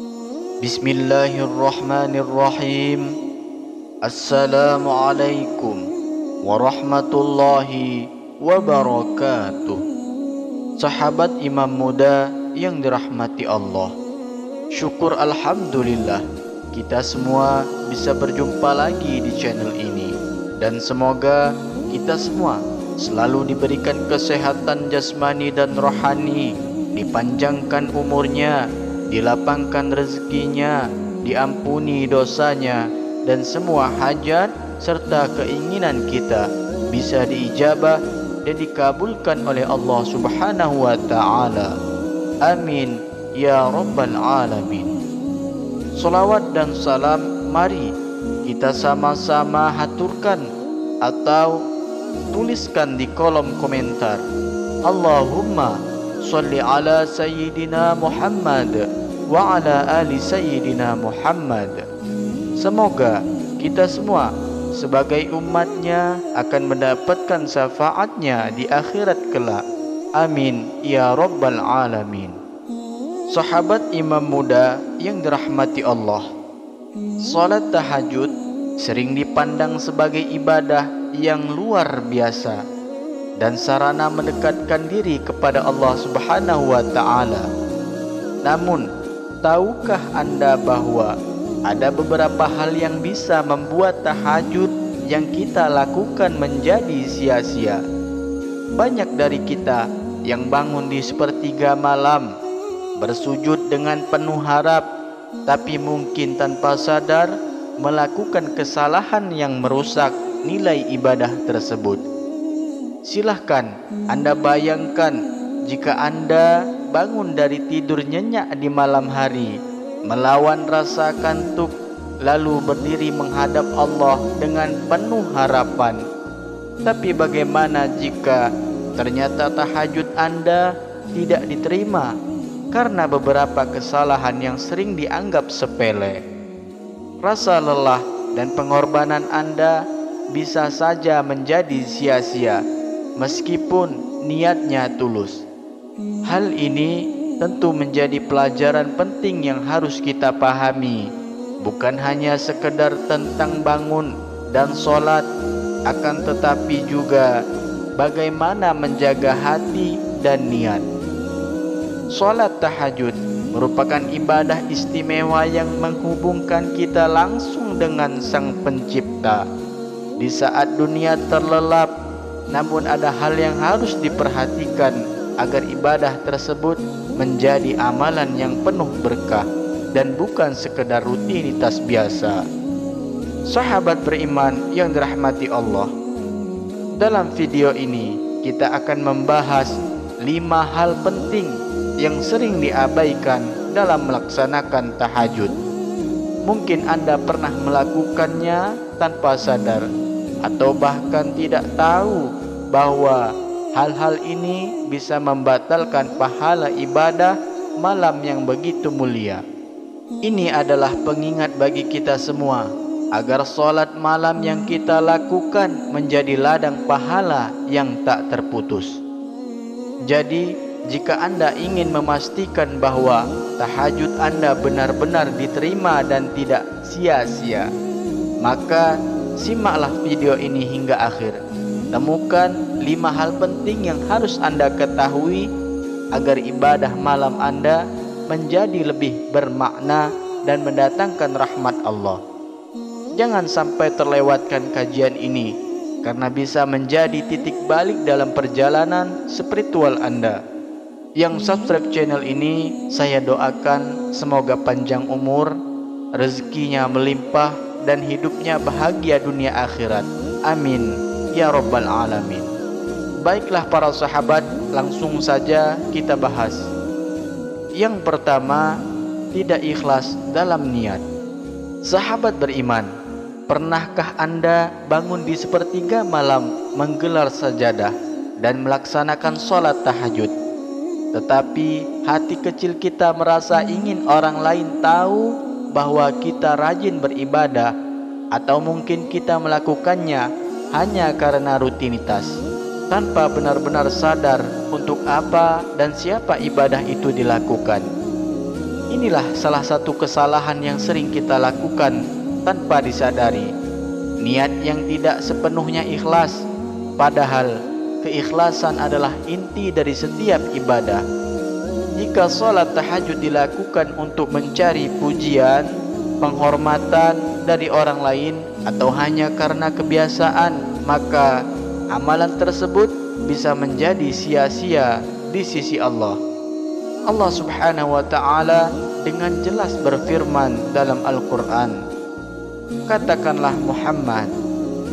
Bismillahirrahmanirrahim. Assalamualaikum warahmatullahi wabarakatuh. Sahabat Imam Muda yang dirahmati Allah, syukur alhamdulillah kita semua bisa berjumpa lagi di channel ini. Dan semoga kita semua selalu diberikan kesehatan jasmani dan rohani, dipanjangkan umurnya, dilapangkan rezekinya, diampuni dosanya, dan semua hajat serta keinginan kita bisa diijabah dan dikabulkan oleh Allah Subhanahu wa ta'ala. Amin ya rabbal alamin. Salawat dan salam mari kita sama-sama haturkan atau tuliskan di kolom komentar. Allahumma sholli ala sayyidina Muhammad wa ala ali sayyidina Muhammad. Semoga kita semua sebagai umatnya akan mendapatkan syafaatnya di akhirat kelak. Amin ya rabbal alamin. Sahabat Imam Muda yang dirahmati Allah, salat tahajud sering dipandang sebagai ibadah yang luar biasa dan sarana mendekatkan diri kepada Allah Subhanahu wa ta'ala. Namun, tahukah Anda bahwa ada beberapa hal yang bisa membuat tahajud yang kita lakukan menjadi sia-sia? Banyak dari kita yang bangun di sepertiga malam, bersujud dengan penuh harap, tapi mungkin tanpa sadar melakukan kesalahan yang merusak nilai ibadah tersebut. Silahkan Anda bayangkan jika Anda bangun dari tidur nyenyak di malam hari, melawan rasa kantuk, lalu berdiri menghadap Allah dengan penuh harapan. Tapi bagaimana jika ternyata tahajud Anda tidak diterima karena beberapa kesalahan yang sering dianggap sepele? Rasa lelah dan pengorbanan Anda bisa saja menjadi sia-sia meskipun niatnya tulus. Hal ini tentu menjadi pelajaran penting yang harus kita pahami, bukan hanya sekedar tentang bangun dan sholat, akan tetapi juga bagaimana menjaga hati dan niat. Sholat tahajud merupakan ibadah istimewa yang menghubungkan kita langsung dengan Sang Pencipta. Di saat dunia terlelap, namun ada hal yang harus diperhatikan agar ibadah tersebut menjadi amalan yang penuh berkah dan bukan sekedar rutinitas biasa. Sahabat beriman yang dirahmati Allah, dalam video ini kita akan membahas 5 hal penting yang sering diabaikan dalam melaksanakan tahajud. Mungkin Anda pernah melakukannya tanpa sadar, atau bahkan tidak tahu bahwa hal-hal ini bisa membatalkan pahala ibadah malam yang begitu mulia. Ini adalah pengingat bagi kita semua agar sholat malam yang kita lakukan menjadi ladang pahala yang tak terputus. Jadi, jika Anda ingin memastikan bahwa tahajud Anda benar-benar diterima dan tidak sia-sia, maka simaklah video ini hingga akhir. Temukan 5 hal penting yang harus Anda ketahui agar ibadah malam Anda menjadi lebih bermakna dan mendatangkan rahmat Allah. Jangan sampai terlewatkan kajian ini, karena bisa menjadi titik balik dalam perjalanan spiritual Anda. Yang subscribe channel ini, saya doakan semoga panjang umur, rezekinya melimpah, dan hidupnya bahagia dunia akhirat. Amin ya rabbal alamin. Baiklah para sahabat, langsung saja kita bahas. Yang pertama, tidak ikhlas dalam niat. Sahabat beriman, pernahkah Anda bangun di sepertiga malam menggelar sajadah dan melaksanakan sholat tahajud, tetapi hati kecil kita merasa ingin orang lain tahu bahwa kita rajin beribadah, atau mungkin kita melakukannya hanya karena rutinitas, tanpa benar-benar sadar untuk apa dan siapa ibadah itu dilakukan? Inilah salah satu kesalahan yang sering kita lakukan tanpa disadari. Niat yang tidak sepenuhnya ikhlas, padahal keikhlasan adalah inti dari setiap ibadah. Jika sholat tahajud dilakukan untuk mencari pujian, penghormatan dari orang lain, atau hanya karena kebiasaan, maka amalan tersebut bisa menjadi sia-sia di sisi Allah. Allah Subhanahu wa ta'ala dengan jelas berfirman dalam Al-Quran, "Katakanlah Muhammad,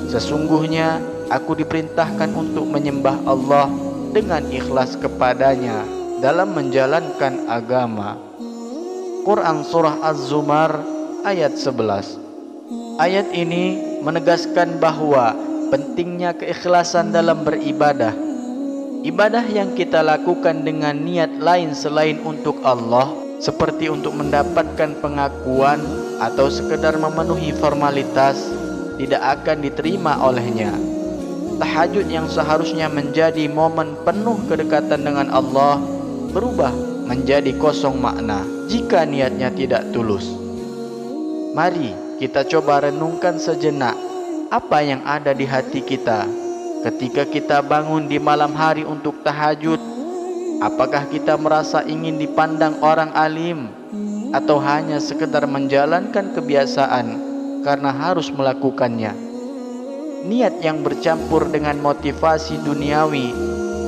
sesungguhnya aku diperintahkan untuk menyembah Allah dengan ikhlas kepadanya dalam menjalankan agama." Quran Surah Az-Zumar ayat 11. Ayat ini menegaskan bahwa pentingnya keikhlasan dalam beribadah. Ibadah yang kita lakukan dengan niat lain selain untuk Allah, seperti untuk mendapatkan pengakuan atau sekedar memenuhi formalitas, tidak akan diterima olehnya. Tahajud yang seharusnya menjadi momen penuh kedekatan dengan Allah berubah menjadi kosong makna jika niatnya tidak tulus. Mari kita coba renungkan sejenak apa yang ada di hati kita ketika kita bangun di malam hari untuk tahajud. Apakah kita merasa ingin dipandang orang alim, atau hanya sekedar menjalankan kebiasaan karena harus melakukannya? Niat yang bercampur dengan motivasi duniawi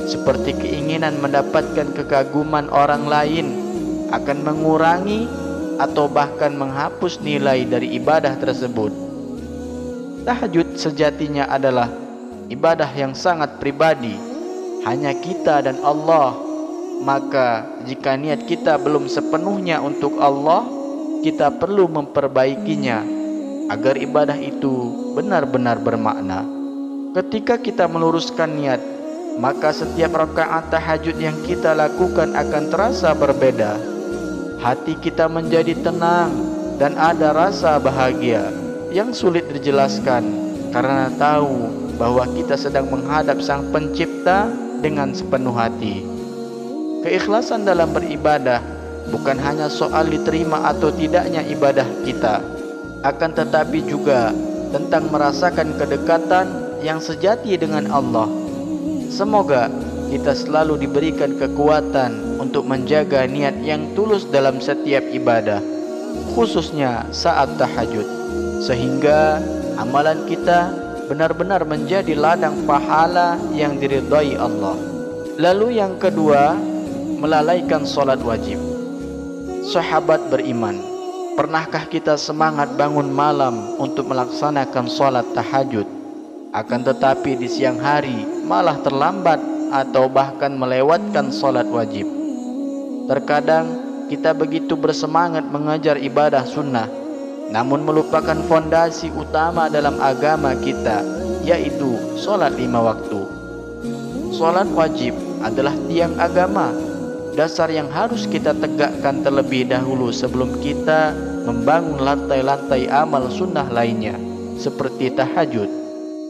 seperti keinginan mendapatkan kekaguman orang lain akan mengurangi atau bahkan menghapus nilai dari ibadah tersebut. Tahajud sejatinya adalah ibadah yang sangat pribadi, hanya kita dan Allah. Maka jika niat kita belum sepenuhnya untuk Allah, kita perlu memperbaikinya agar ibadah itu benar-benar bermakna. Ketika kita meluruskan niat, maka setiap rakaat tahajud yang kita lakukan akan terasa berbeda. Hati kita menjadi tenang dan ada rasa bahagia yang sulit dijelaskan karena tahu bahwa kita sedang menghadap Sang Pencipta dengan sepenuh hati. Keikhlasan dalam beribadah bukan hanya soal diterima atau tidaknya ibadah kita, akan tetapi juga tentang merasakan kedekatan yang sejati dengan Allah. Semoga kita selalu diberikan kekuatan untuk menjaga niat yang tulus dalam setiap ibadah, khususnya saat tahajud, sehingga amalan kita benar-benar menjadi ladang pahala yang diridhai Allah. Lalu yang kedua, melalaikan solat wajib. Sahabat beriman, pernahkah kita semangat bangun malam untuk melaksanakan solat tahajud, akan tetapi di siang hari malah terlambat atau bahkan melewatkan solat wajib? Terkadang kita begitu bersemangat mengejar ibadah sunnah, namun melupakan fondasi utama dalam agama kita, yaitu solat 5 waktu. Solat wajib adalah tiang agama, dasar yang harus kita tegakkan terlebih dahulu sebelum kita membangun lantai-lantai amal sunnah lainnya, seperti tahajud.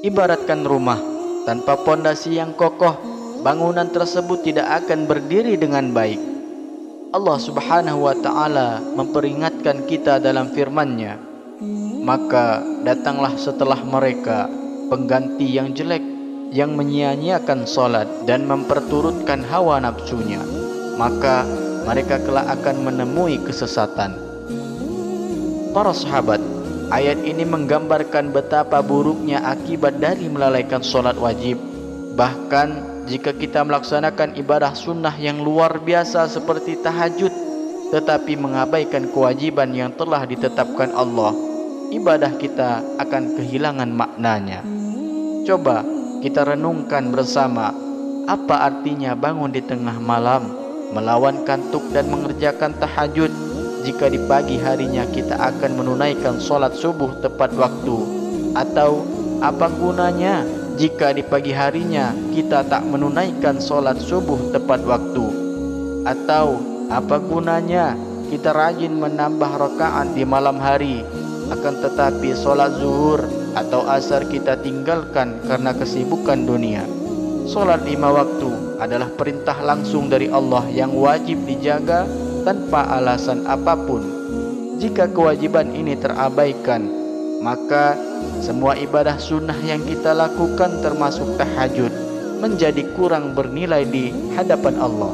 Ibaratkan rumah, tanpa fondasi yang kokoh, bangunan tersebut tidak akan berdiri dengan baik. Allah Subhanahu wa ta'ala memperingatkan kita dalam firman-Nya, "Maka datanglah setelah mereka pengganti yang jelek, yang menyia-nyiakan solat dan memperturutkan hawa nafsunya, maka mereka kelak akan menemui kesesatan." Para sahabat, ayat ini menggambarkan betapa buruknya akibat dari melalaikan solat wajib. Bahkan jika kita melaksanakan ibadah sunnah yang luar biasa seperti tahajud, tetapi mengabaikan kewajiban yang telah ditetapkan Allah, ibadah kita akan kehilangan maknanya. Coba kita renungkan bersama, apa artinya bangun di tengah malam, melawan kantuk dan mengerjakan tahajud, jika di pagi harinya kita akan menunaikan solat subuh tepat waktu? Atau apa gunanya jika di pagi harinya kita tak menunaikan solat subuh tepat waktu? Atau apa gunanya kita rajin menambah rakaat di malam hari, akan tetapi solat zuhur atau asar kita tinggalkan karena kesibukan dunia? Solat 5 waktu adalah perintah langsung dari Allah yang wajib dijaga tanpa alasan apapun. Jika kewajiban ini terabaikan, maka semua ibadah sunnah yang kita lakukan termasuk tahajud menjadi kurang bernilai di hadapan Allah.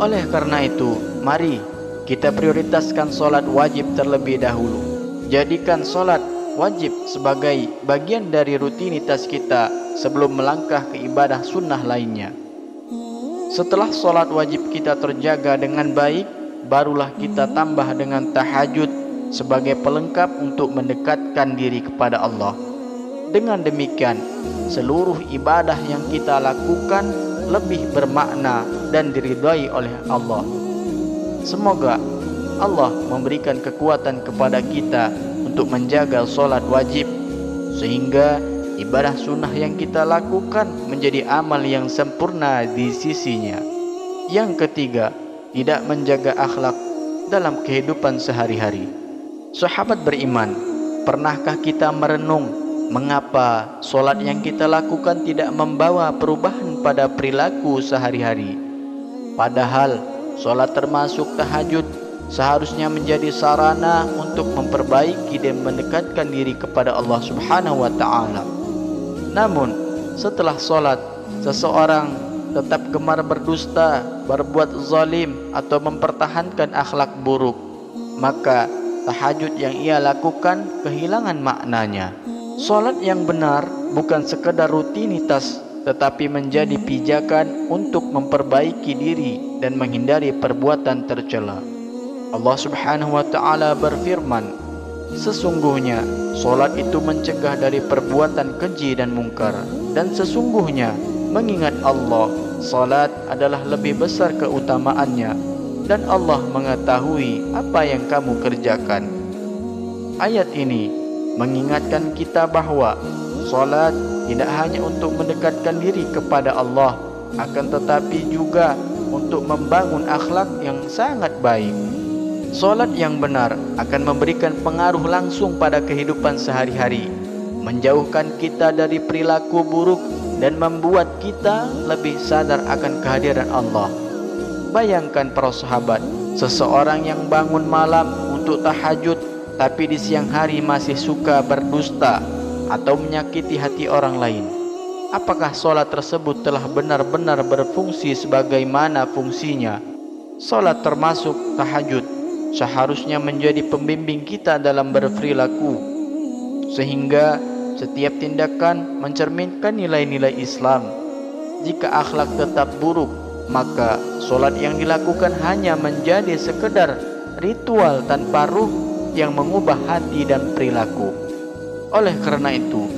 Oleh karena itu, mari kita prioritaskan solat wajib terlebih dahulu. Jadikan solat wajib sebagai bagian dari rutinitas kita sebelum melangkah ke ibadah sunnah lainnya. Setelah solat wajib kita terjaga dengan baik, barulah kita tambah dengan tahajud sebagai pelengkap untuk mendekatkan diri kepada Allah. Dengan demikian, seluruh ibadah yang kita lakukan lebih bermakna dan diridhai oleh Allah. Semoga Allah memberikan kekuatan kepada kita untuk menjaga solat wajib, sehingga ibadah sunnah yang kita lakukan menjadi amal yang sempurna di sisinya. Yang ketiga, tidak menjaga akhlak dalam kehidupan sehari-hari. Sahabat beriman, pernahkah kita merenung mengapa solat yang kita lakukan tidak membawa perubahan pada perilaku sehari-hari? Padahal solat termasuk tahajud seharusnya menjadi sarana untuk memperbaiki dan mendekatkan diri kepada Allah Subhanahu wa ta'ala. Namun setelah solat, seseorang tetap gemar berdusta, berbuat zalim atau mempertahankan akhlak buruk, maka tahajud yang ia lakukan kehilangan maknanya. Solat yang benar bukan sekedar rutinitas, tetapi menjadi pijakan untuk memperbaiki diri dan menghindari perbuatan tercela. Allah Subhanahu wa ta'ala berfirman, sesungguhnya solat itu mencegah dari perbuatan keji dan mungkar, dan sesungguhnya mengingat Allah, solat adalah lebih besar keutamaannya, dan Allah mengetahui apa yang kamu kerjakan. Ayat ini mengingatkan kita bahwa solat tidak hanya untuk mendekatkan diri kepada Allah, akan tetapi juga untuk membangun akhlak yang sangat baik. Solat yang benar akan memberikan pengaruh langsung pada kehidupan sehari-hari, menjauhkan kita dari perilaku buruk dan membuat kita lebih sadar akan kehadiran Allah. Bayangkan para sahabat, seseorang yang bangun malam untuk tahajud tapi di siang hari masih suka berdusta atau menyakiti hati orang lain. Apakah solat tersebut telah benar-benar berfungsi sebagaimana fungsinya? Solat termasuk tahajud seharusnya menjadi pembimbing kita dalam berperilaku, sehingga setiap tindakan mencerminkan nilai-nilai Islam. Jika akhlak tetap buruk, maka solat yang dilakukan hanya menjadi sekedar ritual tanpa ruh yang mengubah hati dan perilaku. Oleh karena itu,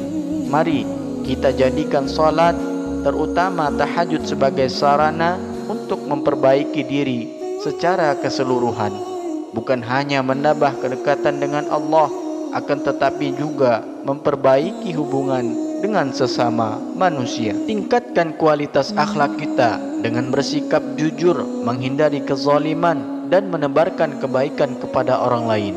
mari kita jadikan solat, terutama tahajud, sebagai sarana untuk memperbaiki diri secara keseluruhan. Bukan hanya menambah kedekatan dengan Allah, akan tetapi juga memperbaiki hubungan dengan sesama manusia. Tingkatkan kualitas akhlak kita dengan bersikap jujur, menghindari kezaliman, dan menebarkan kebaikan kepada orang lain.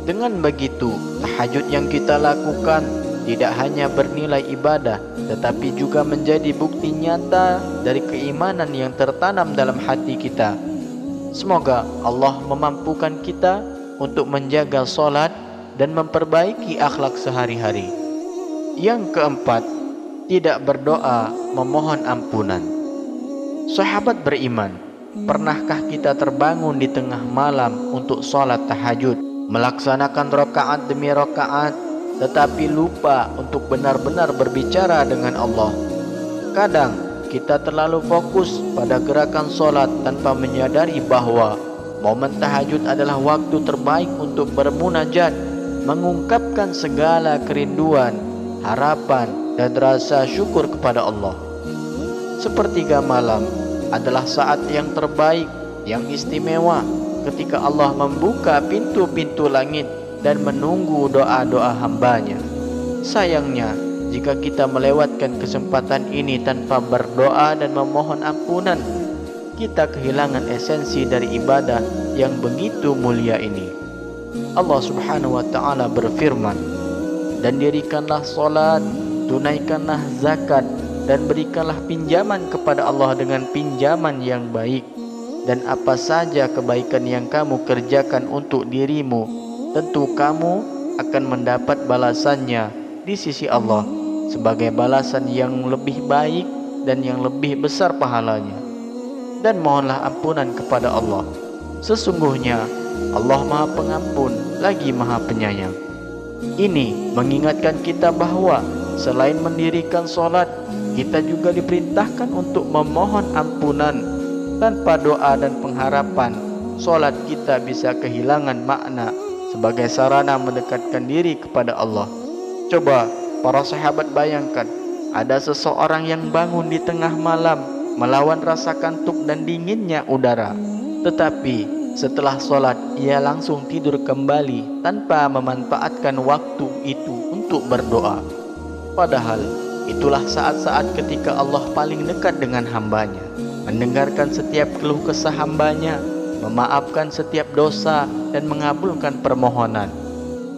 Dengan begitu, tahajud yang kita lakukan tidak hanya bernilai ibadah, tetapi juga menjadi bukti nyata dari keimanan yang tertanam dalam hati kita. Semoga Allah memampukan kita untuk menjaga solat dan memperbaiki akhlak sehari-hari. Yang keempat, tidak berdoa memohon ampunan. Sahabat beriman, pernahkah kita terbangun di tengah malam untuk solat tahajud, melaksanakan rakaat demi rakaat, tetapi lupa untuk benar-benar berbicara dengan Allah? Kadang kita terlalu fokus pada gerakan solat tanpa menyadari bahwa momen tahajud adalah waktu terbaik untuk bermunajat, mengungkapkan segala kerinduan, harapan, dan rasa syukur kepada Allah. Sepertiga malam adalah saat yang terbaik, yang istimewa, ketika Allah membuka pintu-pintu langit dan menunggu doa-doa hambanya. Sayangnya, jika kita melewatkan kesempatan ini tanpa berdoa dan memohon ampunan, kita kehilangan esensi dari ibadah yang begitu mulia ini. Allah Subhanahu wa ta'ala berfirman, dan dirikanlah solat, tunaikanlah zakat, dan berikanlah pinjaman kepada Allah dengan pinjaman yang baik. dan apa saja kebaikan yang kamu kerjakan untuk dirimu, tentu kamu akan mendapat balasannya di sisi Allah sebagai balasan yang lebih baik dan yang lebih besar pahalanya. Dan mohonlah ampunan kepada Allah. Sesungguhnya Allah Maha Pengampun lagi Maha Penyayang. Ini mengingatkan kita bahwa selain mendirikan sholat, kita juga diperintahkan untuk memohon ampunan. Tanpa doa dan pengharapan, sholat kita bisa kehilangan makna sebagai sarana mendekatkan diri kepada Allah. Coba para sahabat bayangkan, ada seseorang yang bangun di tengah malam melawan rasa kantuk dan dinginnya udara, tetapi setelah sholat ia langsung tidur kembali tanpa memanfaatkan waktu itu untuk berdoa. Padahal itulah saat-saat ketika Allah paling dekat dengan hambanya, mendengarkan setiap keluh kesah hambanya, memaafkan setiap dosa dan mengabulkan permohonan.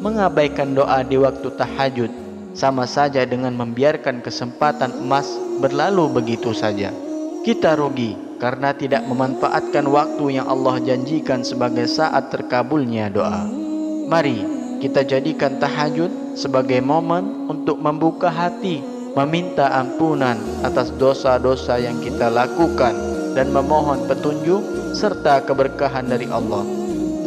Mengabaikan doa di waktu tahajud sama saja dengan membiarkan kesempatan emas berlalu begitu saja. Kita rugi karena tidak memanfaatkan waktu yang Allah janjikan sebagai saat terkabulnya doa. Mari kita jadikan tahajud sebagai momen untuk membuka hati, meminta ampunan atas dosa-dosa yang kita lakukan dan memohon petunjuk serta keberkahan dari Allah.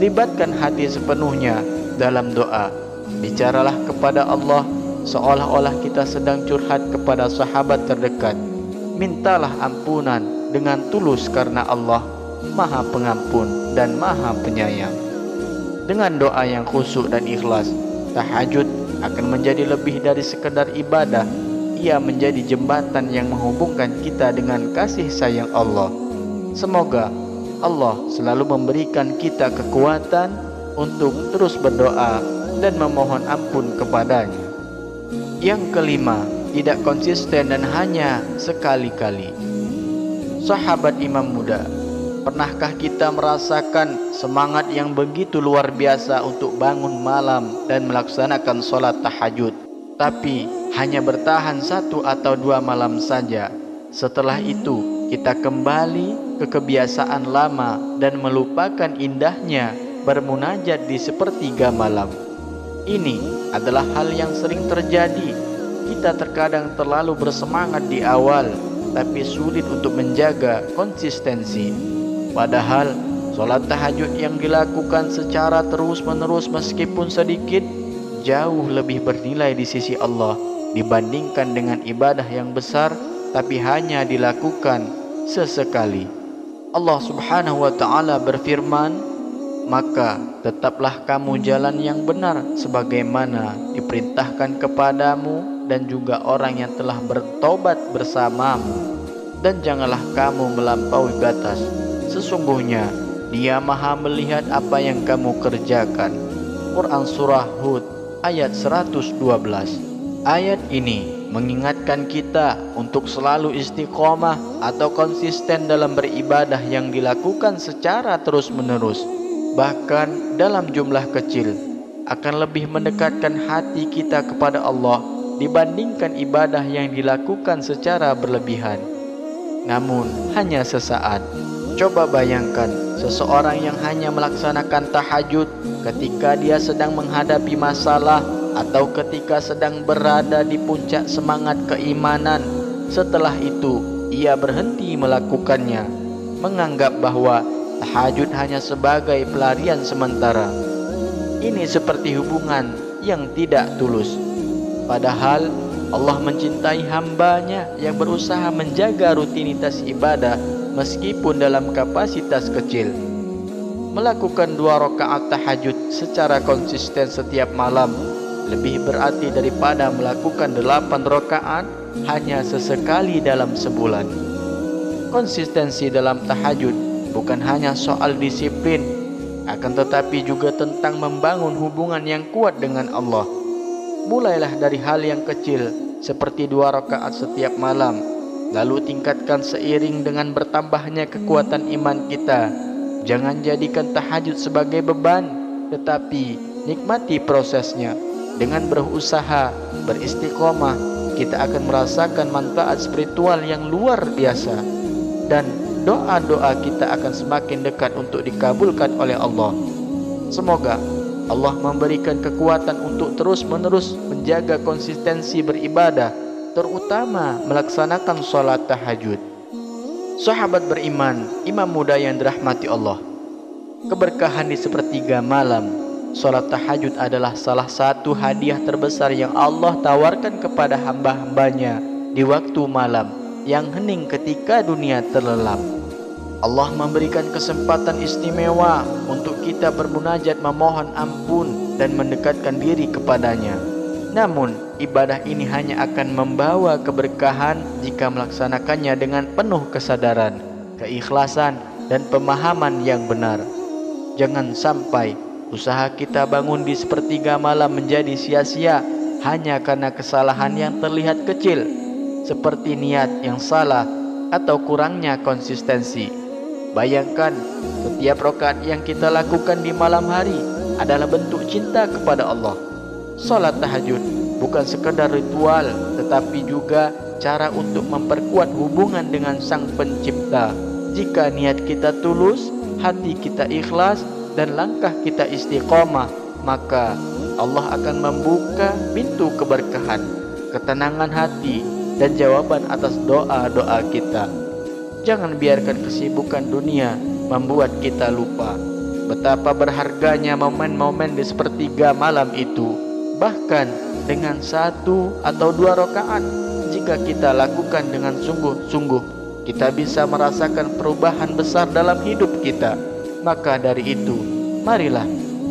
Libatkan hati sepenuhnya dalam doa. Bicaralah kepada Allah seolah-olah kita sedang curhat kepada sahabat terdekat. Mintalah ampunan dengan tulus karena Allah Maha Pengampun dan Maha Penyayang. Dengan doa yang khusyuk dan ikhlas, tahajud akan menjadi lebih dari sekedar ibadah. Ia menjadi jembatan yang menghubungkan kita dengan kasih sayang Allah. Semoga Allah selalu memberikan kita kekuatan untuk terus berdoa dan memohon ampun kepadanya. Yang kelima, tidak konsisten dan hanya sekali-kali. Sahabat Imam Muda, pernahkah kita merasakan semangat yang begitu luar biasa untuk bangun malam dan melaksanakan sholat tahajud, tapi hanya bertahan 1 atau 2 malam saja? Setelah itu kita kembali ke kebiasaan lama dan melupakan indahnya bermunajat di sepertiga malam. Ini adalah hal yang sering terjadi. Kita terkadang terlalu bersemangat di awal, tapi sulit untuk menjaga konsistensi. Padahal sholat tahajud yang dilakukan secara terus-menerus meskipun sedikit jauh lebih bernilai di sisi Allah dibandingkan dengan ibadah yang besar tapi hanya dilakukan sesekali. Allah Subhanahu wa ta'ala berfirman, "Maka tetaplah kamu jalan yang benar sebagaimana diperintahkan kepadamu dan juga orang yang telah bertobat bersamamu, dan janganlah kamu melampaui batas. Sesungguhnya Dia Maha melihat apa yang kamu kerjakan." Quran Surah Hud ayat 112. Ayat ini mengingatkan kita untuk selalu istiqomah atau konsisten dalam beribadah yang dilakukan secara terus-menerus, bahkan dalam jumlah kecil, akan lebih mendekatkan hati kita kepada Allah dibandingkan ibadah yang dilakukan secara berlebihan, namun hanya sesaat. Coba bayangkan seseorang yang hanya melaksanakan tahajud ketika dia sedang menghadapi masalah atau ketika sedang berada di puncak semangat keimanan. Setelah itu ia berhenti melakukannya, menganggap bahwa tahajud hanya sebagai pelarian sementara. Ini seperti hubungan yang tidak tulus. Padahal Allah mencintai hambanya yang berusaha menjaga rutinitas ibadah meskipun dalam kapasitas kecil. Melakukan 2 rakaat tahajud secara konsisten setiap malam lebih berarti daripada melakukan 8 rakaat hanya sesekali dalam sebulan. Konsistensi dalam tahajud bukan hanya soal disiplin, akan tetapi juga tentang membangun hubungan yang kuat dengan Allah. Mulailah dari hal yang kecil seperti 2 rakaat setiap malam, lalu tingkatkan seiring dengan bertambahnya kekuatan iman kita. Jangan jadikan tahajud sebagai beban, tetapi nikmati prosesnya. Dengan berusaha, beristiqomah, kita akan merasakan manfaat spiritual yang luar biasa. Dan doa-doa kita akan semakin dekat untuk dikabulkan oleh Allah. Semoga Allah memberikan kekuatan untuk terus-menerus menjaga konsistensi beribadah, terutama melaksanakan sholat tahajud. Sahabat beriman, imam muda yang dirahmati Allah, keberkahan di sepertiga malam, sholat tahajud adalah salah satu hadiah terbesar yang Allah tawarkan kepada hamba-hambanya di waktu malam yang hening ketika dunia terlelap. Allah memberikan kesempatan istimewa untuk kita bermunajat, memohon ampun dan mendekatkan diri kepadanya. Namun, ibadah ini hanya akan membawa keberkahan jika melaksanakannya dengan penuh kesadaran, keikhlasan, dan pemahaman yang benar. Jangan sampai usaha kita bangun di sepertiga malam menjadi sia-sia hanya karena kesalahan yang terlihat kecil, seperti niat yang salah atau kurangnya konsistensi. Bayangkan, setiap rakaat yang kita lakukan di malam hari adalah bentuk cinta kepada Allah. Salat tahajud bukan sekedar ritual, tetapi juga cara untuk memperkuat hubungan dengan Sang Pencipta. Jika niat kita tulus, hati kita ikhlas, dan langkah kita istiqomah, maka Allah akan membuka pintu keberkahan, ketenangan hati, dan jawaban atas doa-doa kita. Jangan biarkan kesibukan dunia membuat kita lupa betapa berharganya momen-momen di sepertiga malam itu. Bahkan dengan 1 atau 2 rakaat, jika kita lakukan dengan sungguh-sungguh, kita bisa merasakan perubahan besar dalam hidup kita. Maka dari itu, marilah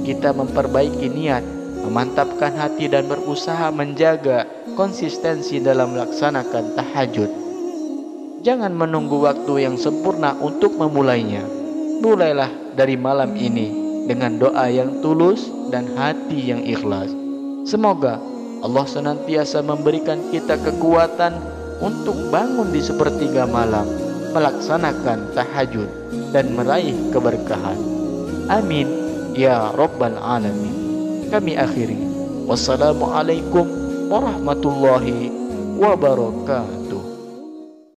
kita memperbaiki niat, memantapkan hati, dan berusaha menjaga konsistensi dalam melaksanakan tahajud. Jangan menunggu waktu yang sempurna untuk memulainya. Mulailah dari malam ini dengan doa yang tulus dan hati yang ikhlas. Semoga Allah senantiasa memberikan kita kekuatan untuk bangun di sepertiga malam, melaksanakan tahajud, dan meraih keberkahan. Amin ya Rabbal Alamin. Kami akhiri. Wassalamualaikum warahmatullahi wabarakatuh.